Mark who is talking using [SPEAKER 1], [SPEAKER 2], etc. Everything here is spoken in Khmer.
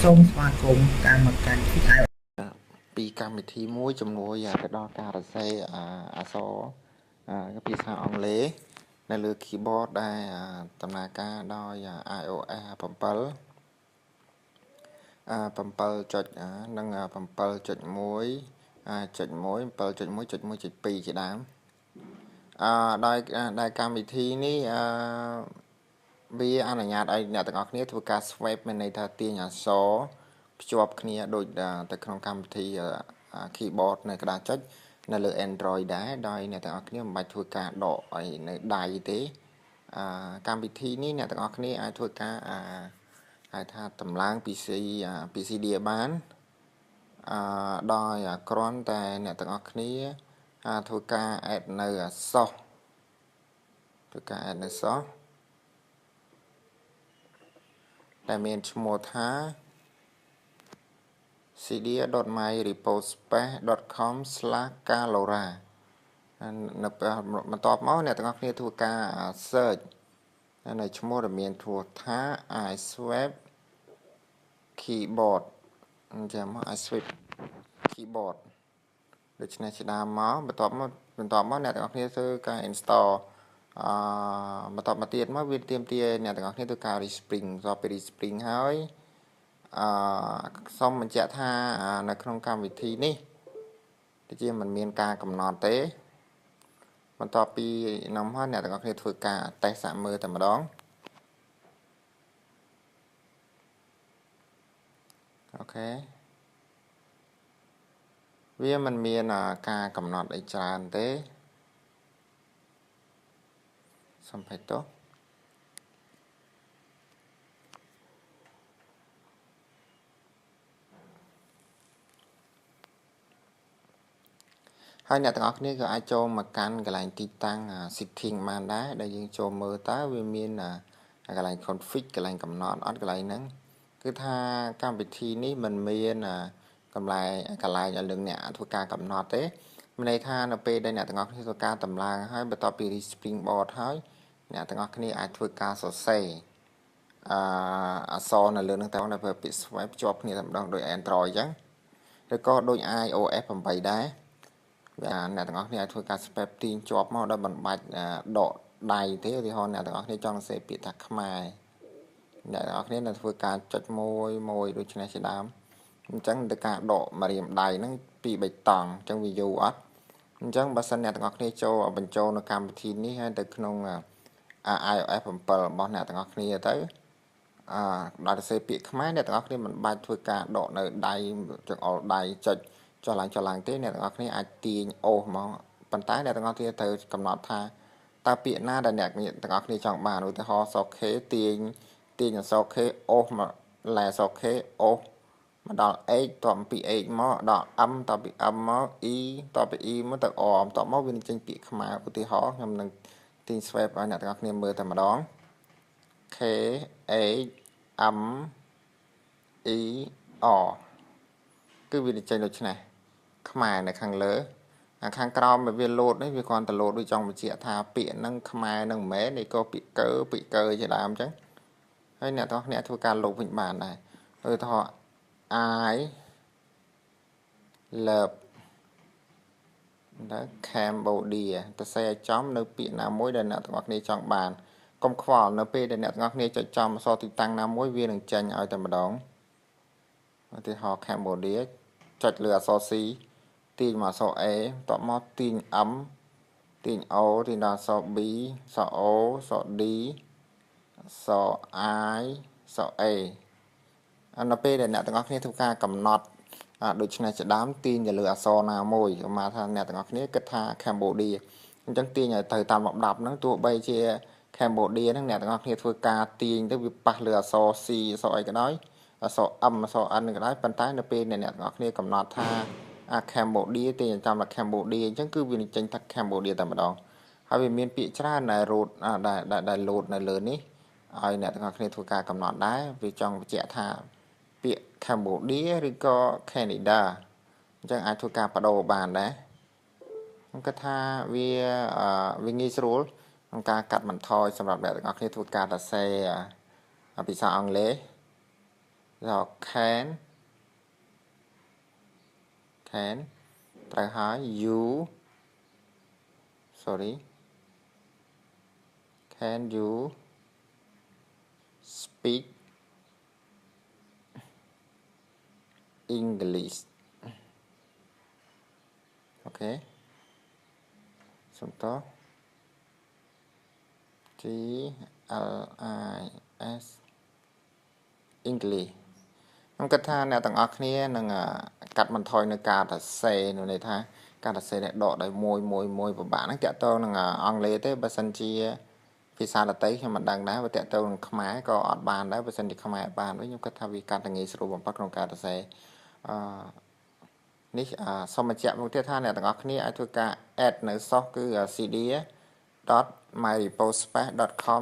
[SPEAKER 1] សូមស្វាគមន៍ការមកកាន់ TI
[SPEAKER 2] ពីកម្មវិធីមួយជំនួយទៅដល់ការសរសេរអក្សរភាសាអង់គ្លេសនៅលើ keyboard ដែលដំណើរការដោយ iOS 7 7ចុចនិង7.1 7.1.1.2 ជាដើមដោយកម្មវិធីនេះវាអនុញ្ញាតឲ្យអ្នកទាំងអស់គ្នាធ្វើការ swipe មានន័យថាទាញអក្សរភ្ជាប់គ្នាដូចទៅក្នុងកម្មវិធី keyboard នៅក្តារចុចនៅលើ Android ដែរដោយអ្នកទាំងអស់គ្នាមិនបាច់ធ្វើការដកឲ្យនៅដៃទេកម្មវិធីនេះអ្នកទាំងអស់គ្នាអាចធ្វើការហៅថាតម្លើង PCD បានដោយគ្រាន់តែអ្នកទាំងអស់គ្នាធ្វើការ add នៅ source ធ្វើការ add នៅ source ដែលមានឈ្មោះថា cd.myrepospace.com/calora នៅបន្ទាប់មកអ្នកទាំងអស់គ្នាធ្វើការ search នៅឈ្មោះដែលមានឈ្មោះថា iSwap keyboard អញ្ចឹងមក iSwap keyboard ដូច្នេះជាដើមមកបន្ទាប់មកអ្នកទាំងអស់គ្នាធ្វើការ install បន្តមកទៀតមកវាទាមទារអ្នកទាំងអស់គ្នាធ្វើការ respring បន្ទាប់ពី respring ហើយសូមបញ្ជាក់ថានៅក្នុងកម្មវិធីនេះដូចជាមិនមានការកំណត់ទេបន្ទាប់ពីនាំហើយអ្នកទាំងអស់គ្នាធ្វើការ test សាកមើលតែម្ដងអូខេវាមិនមានការកំណត់អីច្រើនទេសូមបិទទោះហើយអ្នកទាំងអស់គ្នាក៏អាចចូលមកកាន់កន្លែងទីតាំង setting បានដែរដែលយើងចូលមើលតើវាមានកន្លែង config កន្លែងកំណត់អត់កន្លែងហ្នឹងគឺថាកម្មវិធីនេះមិនមានកន្លែងឲ្យយើងអ្នកធ្វើការកំណត់ទេមានន័យថានៅពេលដែលអ្នកទាំងអស់គ្នាធ្វើការតម្លើងហើយបន្ទាប់ពី springboard ហើយអ្នកទាំងអស់គ្នាអាចធ្វើការសរសេរអក្សរនៅលើនឹងតែនៅពេលពាក្យ swipe ជាប់គ្នាតែម្ដងដោយ Android អញ្ចឹងឬក៏ដូច iOS 8ដែរអ្នកទាំងអស់គ្នាអាចធ្វើការ swipe ទាញជាប់មកដោយមិនបាច់ដកដៃទេឧទាហរណ៍អ្នកទាំងអស់គ្នាចង់សរសេរពាក្យថាខ្មែរអ្នកទាំងអស់គ្នានឹងធ្វើការចុចមួយដូចនេះជាដើមអញ្ចឹងទៅការដកមករៀមដៃហ្នឹងពី3តង់អញ្ចឹងវាយូរអត់អញ្ចឹងបើសិនអ្នកទាំងអស់គ្នាចូលបញ្ចូលនៅកម្មវិធីនេះហើយទៅក្នុងiOS 7របស់អ្នកទាំងអស់គ្នាទៅដល់ទៅសេពាក្យខ្មែរអ្នកទាំងអស់គ្នាមិនបាច់ធ្វើការដកនៅដៃចង្អុលដៃចុចចុះឡើងទេអ្នកទាំងអស់គ្នាអាចទាញអូសមកប៉ុន្តែអ្នកទាំងអស់គ្នាត្រូវកំណត់ថាតើពាក្យណាដែលអ្នកទាំងអស់គ្នាចង់បានឧទាហរណ៍សខេទាញអក្សរខេអូសមកលែអក្សរខេអូសមកដល់ h តបពី h មកដល់ m តបពី m មក e តបពី e មកទៅ o បន្ទាប់មកវានឹងចេញពាក្យខ្មែរឧទាហរណ៍ខ្ញុំនឹងទាញ swipe ឲ្យអ្នកទាំងអស់គ្នាមើលតែម្ដង k h m e o គឺវានឹងចេញដូចនេះខ្មែរនៅខាងលើខាងក្រោមវាលោតនេះវាគ្រាន់តែលោតដូចចង់បញ្ជាក់ថាពាក្យហ្នឹងខ្មែរនឹងមិនមែននេះក៏ពាក្យកើជាដើមអញ្ចឹងហើយអ្នកទាំងអស់គ្នាធ្វើការលុបវិញបានដែរឧទាហរណ៍ I love Cambodia ទៅសេឲ្យចំនៅពាក្យណាមួយដែលអ្នកទាំងអស់គ្នាចង់បានកុំខ្វល់នៅពេលដែលអ្នកទាំងអស់គ្នាចុចចំអក្សរទីតាំងណាមួយវានឹងចេញឲ្យតែម្ដងឧទាហរណ៍ Cambodia ចុចលើអក្សរ C ទាញមកអក្សរ A បន្ទាប់មកទាញ M ទាញ O ទាញដល់អក្សរ B អក្សរ O អក្សរ D អក្សរ I អក្សរ A នៅពេលដែលអ្នកទាំងអស់គ្នាធ្វើការកំណត់ដូច្នេះជាដើមទាញទៅលើអក្សរណាមួយមកថាអ្នកទាំងអស់គ្នាគិតថា Cambodia អញ្ចឹងទាញឲ្យទៅតាមលំដាប់ហ្នឹងទោះបីជា Cambodia ហ្នឹងអ្នកទាំងអស់គ្នាធ្វើការទាញទៅវាប៉ះលើអក្សរ C អក្សរអីក៏ដោយអក្សរ M អក្សរ N ក៏ដោយប៉ុន្តែនៅពេលអ្នកទាំងអស់គ្នាកំណត់ថាCambodia ទាញចាំថា Cambodia អញ្ចឹងគឺវានឹងចេញថា Cambodia តែម្ដងហើយវាមានពាក្យច្រើនដែលរត់ដែលលោតនៅលើនេះឲ្យអ្នកទាំងអស់គ្នាធ្វើការកំណត់ដែរវាចង់បញ្ជាក់ថាពាក្យ Cambodia ឬក៏ Canada អញ្ចឹងអាចធ្វើការបដូរបានដែរខ្ញុំគិតថាវាងាយស្រួលក្នុងការកាត់បន្ថយសម្រាប់អ្នកទាំងអស់គ្នាធ្វើការសរសេរភាសាអង់គ្លេស rồi can ត្រូវហើយ you sorry can you speak English okay សុំត G L I S English ខ្ញុំគិតថាអ្នកទាំងអស់គ្នានឹងកាត់បន្ថយនៅការសរសេរនោះន័យថាការសរសេរដែលដកដោយមួយពិបាកហ្នឹងតាក់ទងនឹងអង់គ្លេសទេបើសិនជាភាសាដទៃខ្ញុំមិនដឹងដែរបើតាក់ទងនឹងខ្មែរក៏អត់បានដែរបើសិនជាខ្មែរបានវិញខ្ញុំគិតថាវាកាត់តែងាយស្រួលបំផុតក្នុងការសរសេរនេះសូមបញ្ជាក់មកទៀតថាអ្នកទាំងអស់គ្នាអាចធ្វើការ add នៅ source គឺ cd.myrepospace.com/